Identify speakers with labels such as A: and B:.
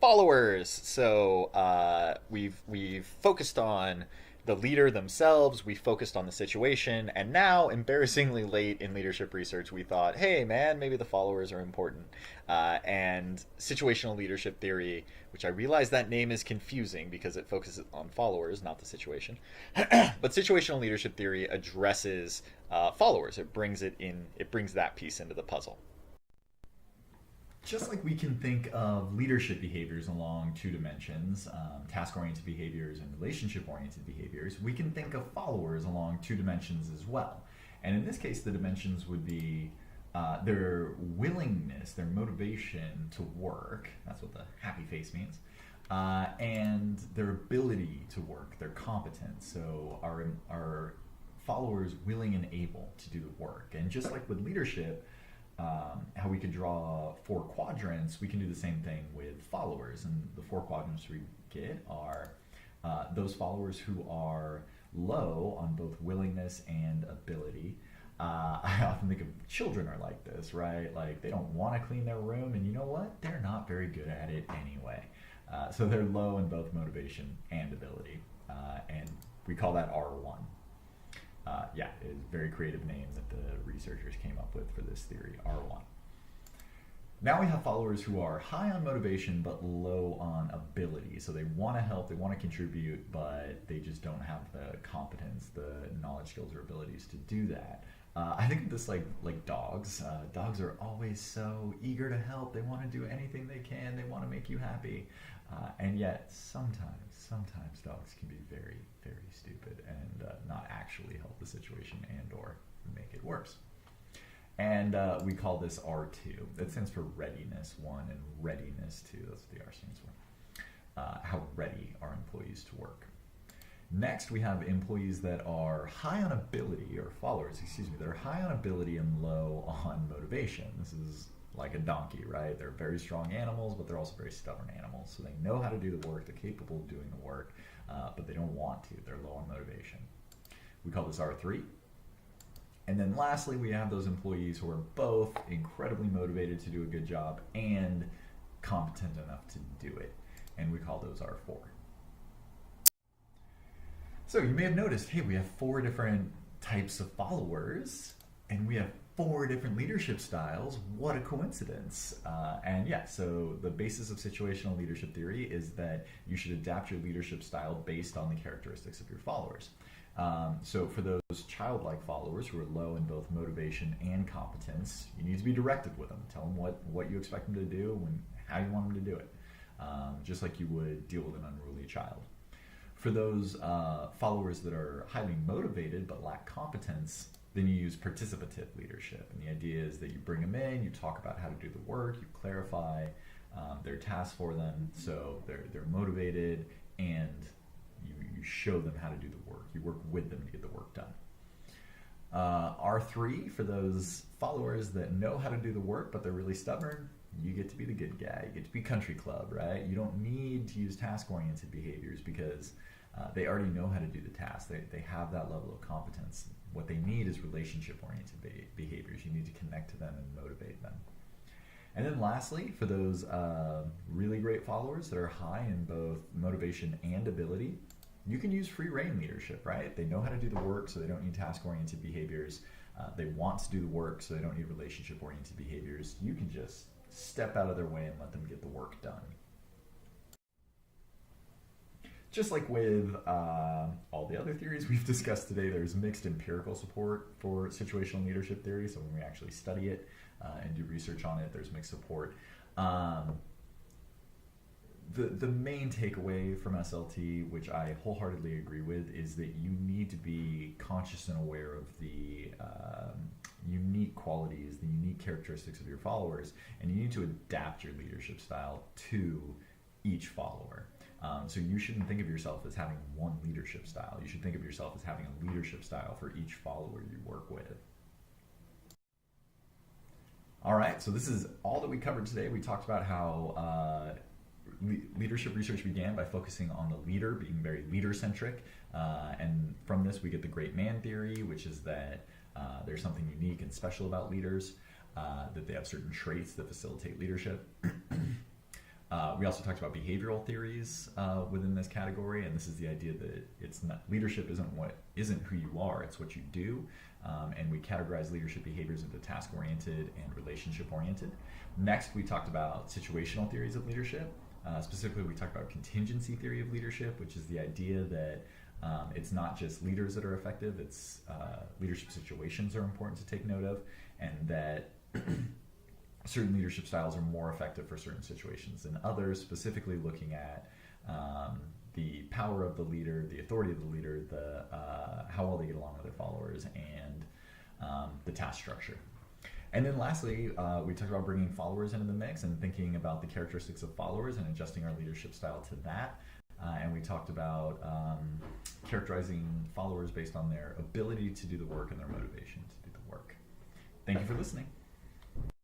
A: followers. So we've focused on the leader themselves. We focused on the situation, and now, embarrassingly late in leadership research, we thought, hey man, maybe the followers are important. And situational leadership theory, which I realize that name is confusing because it focuses on followers, not the situation. But situational leadership theory addresses followers. It brings it in. It brings that piece into the puzzle.
B: Just like we can think of leadership behaviors along two dimensions, task-oriented behaviors and relationship-oriented behaviors, we can think of followers along two dimensions as well. And in this case, the dimensions would be their willingness, their motivation to work, that's what the happy face means, and their ability to work, their competence. So our followers willing and able to do the work. And just like with leadership, how we could draw four quadrants, we can do the same thing with followers. And the four quadrants we get are those followers who are low on both willingness and ability. I often think of children are like this, right? Like they don't want to clean their room, and you know what? They're not very good at it anyway. So they're low in both motivation and ability. And we call that R1. Yeah, it's a very creative name that the researchers came up with for this theory, R1. Now we have followers who are high on motivation but low on ability. So they want to help, they want to contribute, but they just don't have the competence, the knowledge, skills, or abilities to do that. I think of this like dogs. Dogs are always so eager to help. They want to do anything they can. They want to make you happy. And yet sometimes dogs can be very, very stupid and not actually help the situation and or make it worse. And we call this R2. That stands for readiness 1 and readiness 2. That's what the R stands for. How ready are employees to work? Next, we have employees that are high on ability, or followers, excuse me, that are high on ability and low on motivation. This is like a donkey, right? They're very strong animals, but they're also very stubborn animals. So they know how to do the work, they're capable of doing the work, but they don't want to. They're low on motivation. We call this R3. And then lastly, we have those employees who are both incredibly motivated to do a good job and competent enough to do it. And we call those R4. So you may have noticed, hey, we have 4 different types of followers, and we have 4 different leadership styles. What a coincidence. And yeah, so the basis of situational leadership theory is that you should adapt your leadership style based on the characteristics of your followers. So for those childlike followers who are low in both motivation and competence, you need to be directive with them. Tell them what you expect them to do and how you want them to do it, just like you would deal with an unruly child. For those followers that are highly motivated but lack competence, then you use participative leadership. And the idea is that you bring them in, you talk about how to do the work, you clarify their tasks for them so they're motivated, and you show them how to do the work. You work with them to get the work done. R3, for those followers that know how to do the work but they're really stubborn, you get to be the good guy. You get to be country club, right? You don't need to use task-oriented behaviors because they already know how to do the task. They have that level of competence. What they need is relationship-oriented behaviors. You need to connect to them and motivate them. And then lastly, for those really great followers that are high in both motivation and ability, you can use free rein leadership, right? They know how to do the work, so they don't need task-oriented behaviors. They want to do the work, so they don't need relationship-oriented behaviors. You can just step out of their way and let them get the work done. Just like with all the other theories we've discussed today, there's mixed empirical support for situational leadership theory. So when we actually study it and do research on it, there's mixed support. The main takeaway from SLT, which I wholeheartedly agree with, is that you need to be conscious and aware of the unique qualities, the unique characteristics of your followers, and you need to adapt your leadership style to each follower. So you shouldn't think of yourself as having one leadership style. You should think of yourself as having a leadership style for each follower you work with. All right, so this is all that we covered today. We talked about how leadership research began by focusing on the leader, being very leader-centric. And from this, we get the great man theory, which is that there's something unique and special about leaders, that they have certain traits that facilitate leadership. We We also talked about behavioral theories within this category, and this is the idea that it's not, leadership isn't who you are, it's what you do. And we categorize leadership behaviors into task-oriented and relationship-oriented. Next, we talked about situational theories of leadership. Specifically, we talked about contingency theory of leadership, which is the idea that it's not just leaders that are effective, it's leadership situations are important to take note of, and that certain leadership styles are more effective for certain situations than others, specifically looking at the power of the leader, the authority of the leader, how well they get along with their followers, and the task structure. And then lastly, we talked about bringing followers into the mix and thinking about the characteristics of followers and adjusting our leadership style to that. And we talked about characterizing followers based on their ability to do the work and their motivation to do the work. Thank you for listening.